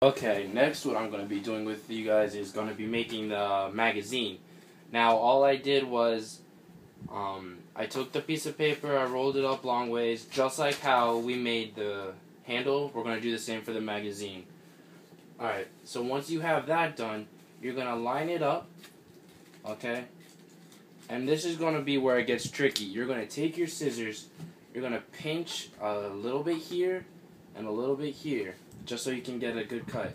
Okay, next what I'm going to be doing with you guys is going to be making the magazine. Now, all I did was, I took the piece of paper, I rolled it up long ways, just like how we made the handle. We're going to do the same for the magazine. Alright, so once you have that done, you're going to line it up, okay? And this is going to be where it gets tricky. You're going to take your scissors, you're going to pinch a little bit here and a little bit here, just so you can get a good cut.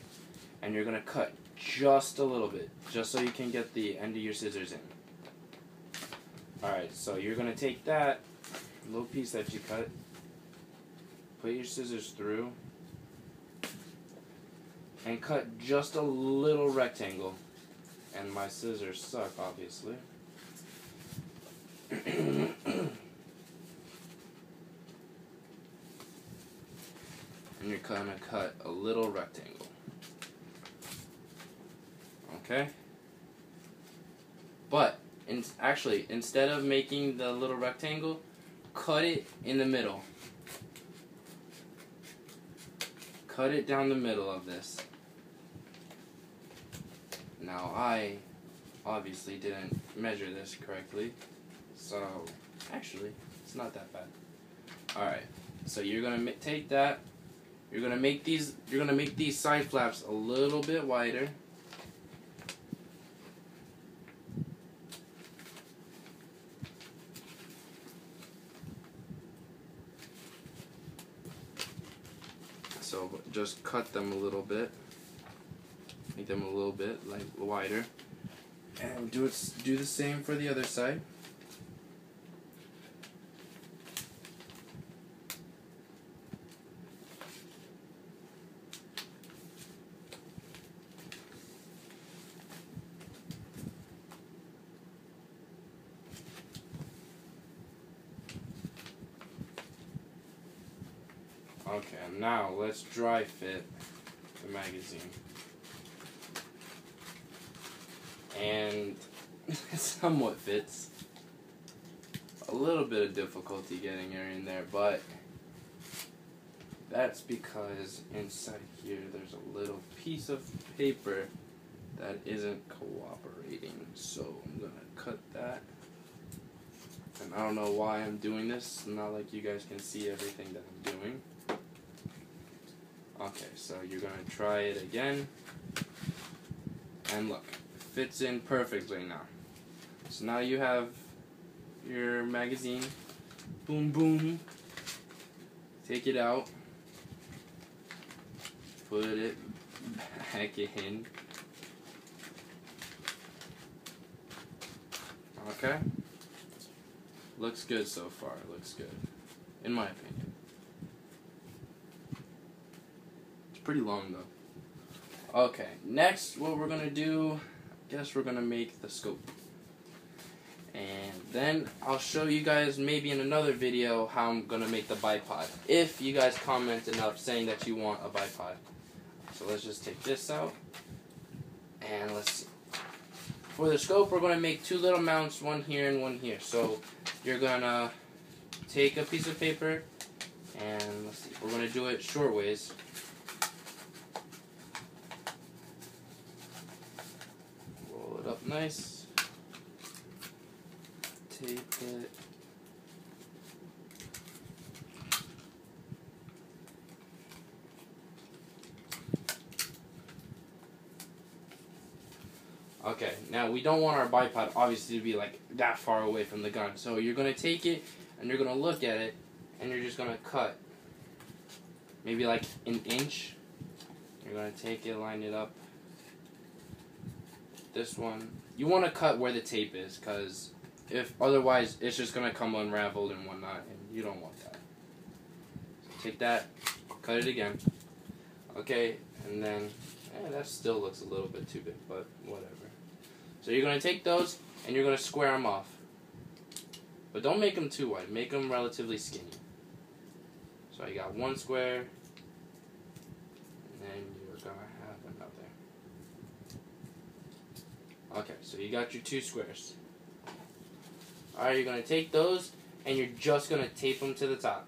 And you're going to cut just a little bit, just so you can get the end of your scissors in. Alright, so you're going to take that little piece that you cut, put your scissors through, and cut just a little rectangle. And my scissors suck, obviously. And you're going to cut a little rectangle. Okay? But, actually, instead of making the little rectangle, cut it in the middle. Cut it down the middle of this. Now, I obviously didn't measure this correctly, so actually, it's not that bad. Alright, so you're going to take that. You're gonna make these side flaps a little bit wider. So just cut them a little bit. Make them a little bit like wider. And do the same for the other side. Okay, now let's dry fit the magazine. And it somewhat fits. A little bit of difficulty getting her in there, but that's because inside here there's a little piece of paper that isn't cooperating. So I'm gonna cut that. And I don't know why I'm doing this, not like you guys can see everything that I'm doing. Okay, so you're going to try it again. And look, it fits in perfectly now. So now you have your magazine. Boom, boom. Take it out. Put it back in. Okay? Looks good so far. Looks good. In my opinion. Pretty long though. Okay, next what we're gonna do, I guess we're gonna make the scope. And then I'll show you guys maybe in another video how I'm gonna make the bipod. If you guys comment enough saying that you want a bipod. So let's just take this out. And let's see. For the scope we're gonna make two little mounts, one here and one here. So you're gonna take a piece of paper and let's see, we're gonna do it short ways. Up nice, tape it, okay, now we don't want our bipod obviously to be like that far away from the gun, so you're going to take it and you're going to look at it and you're just going to cut maybe like an inch. You're going to take it, line it up. This one, you want to cut where the tape is, because if otherwise it's just going to come unraveled and whatnot, and you don't want that. So take that, cut it again. Okay, and then that still looks a little bit too big, but whatever. So you're going to take those and you're going to square them off. But don't make them too wide, make them relatively skinny. So you got one square, and then you're going to have another. Okay, so you got your two squares. Alright, you're going to take those and you're just going to tape them to the top.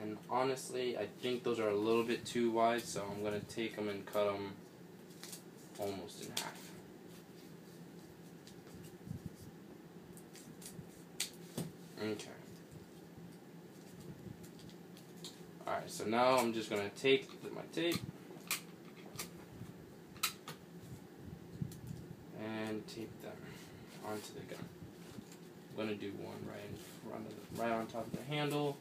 And honestly, I think those are a little bit too wide, so I'm going to take them and cut them almost in half. Okay. Alright, so now I'm just going to take my tape and tape them onto the gun. I'm going to do one right in front of right on top of the handle.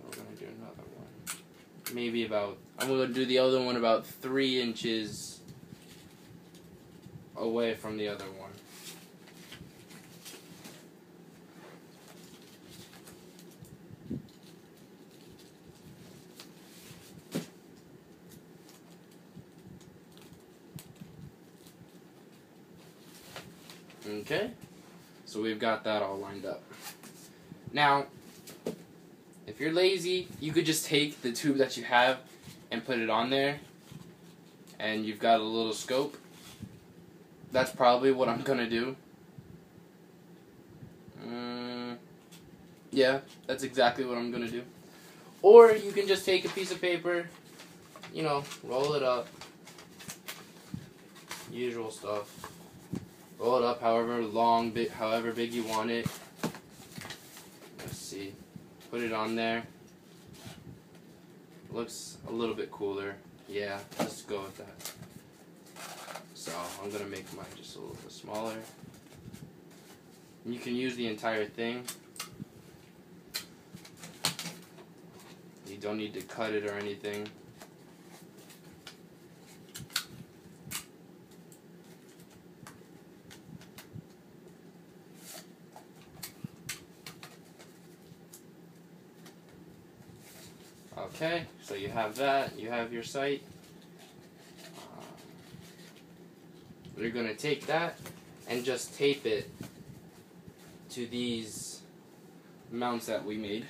We're going to do another one. Maybe about, I'm going to do the other one about 3 inches away from the other one. Okay, so we've got that all lined up. Now, if you're lazy, you could just take the tube that you have and put it on there, and you've got a little scope. That's probably what I'm gonna do. Yeah, that's exactly what I'm gonna do. Or you can just take a piece of paper, you know, roll it up, usual stuff. Roll it up however long, however big you want it. Let's see. Put it on there. Looks a little bit cooler. Yeah, let's go with that. So I'm gonna make mine just a little bit smaller. You can use the entire thing. You don't need to cut it or anything. Okay, so you have that, you have your sight. We're going to take that and just tape it to these mounts that we made.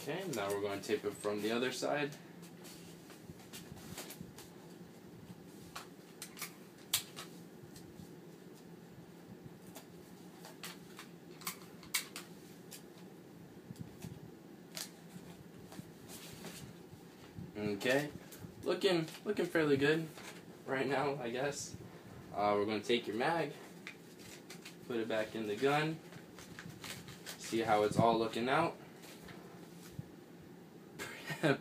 Okay, now we're going to tape it from the other side. Okay, looking fairly good right now, I guess. We're going to take your mag, put it back in the gun, see how it's all looking out.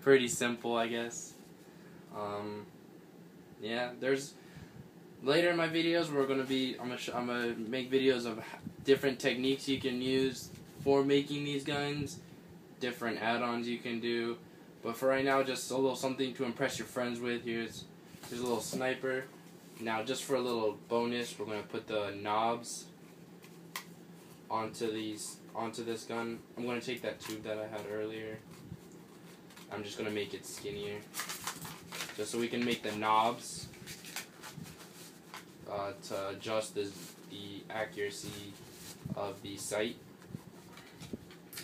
Pretty simple, I guess. Yeah, there's later in my videos we're gonna be I'm gonna make videos of different techniques you can use for making these guns, different add-ons you can do. But for right now, just a little something to impress your friends with. Here's a little sniper. Now, just for a little bonus, we're gonna put the knobs onto this gun. I'm gonna take that tube that I had earlier. I'm just gonna make it skinnier, just so we can make the knobs to adjust the accuracy of the sight,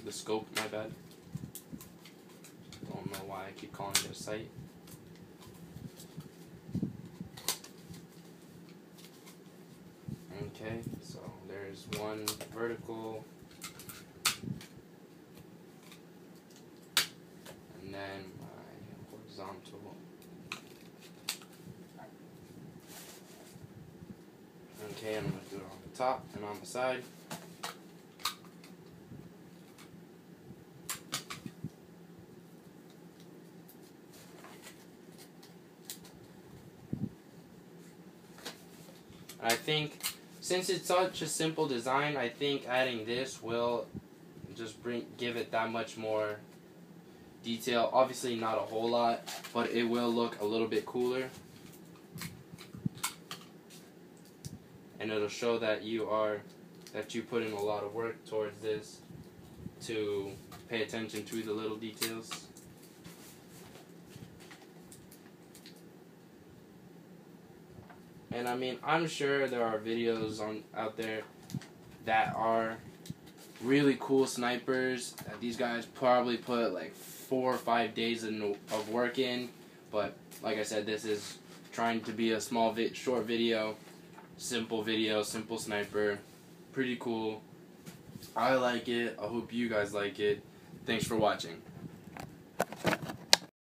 the scope. My bad. Don't know why I keep calling it a sight. Okay, so there's one vertical, and then my horizontal. Okay, I'm going to do it on the top and on the side. I think, since it's such a simple design, I think adding this will just give it that much more detail. Obviously not a whole lot, but it will look a little bit cooler. And it'll show that you put in a lot of work towards this to pay attention to the little details. And I mean, I'm sure there are videos out there that are really cool snipers that these guys probably put like 4 or 5 days of work in. But like I said, this is trying to be a small short video, simple sniper, pretty cool. I like it. I hope you guys like it. Thanks for watching.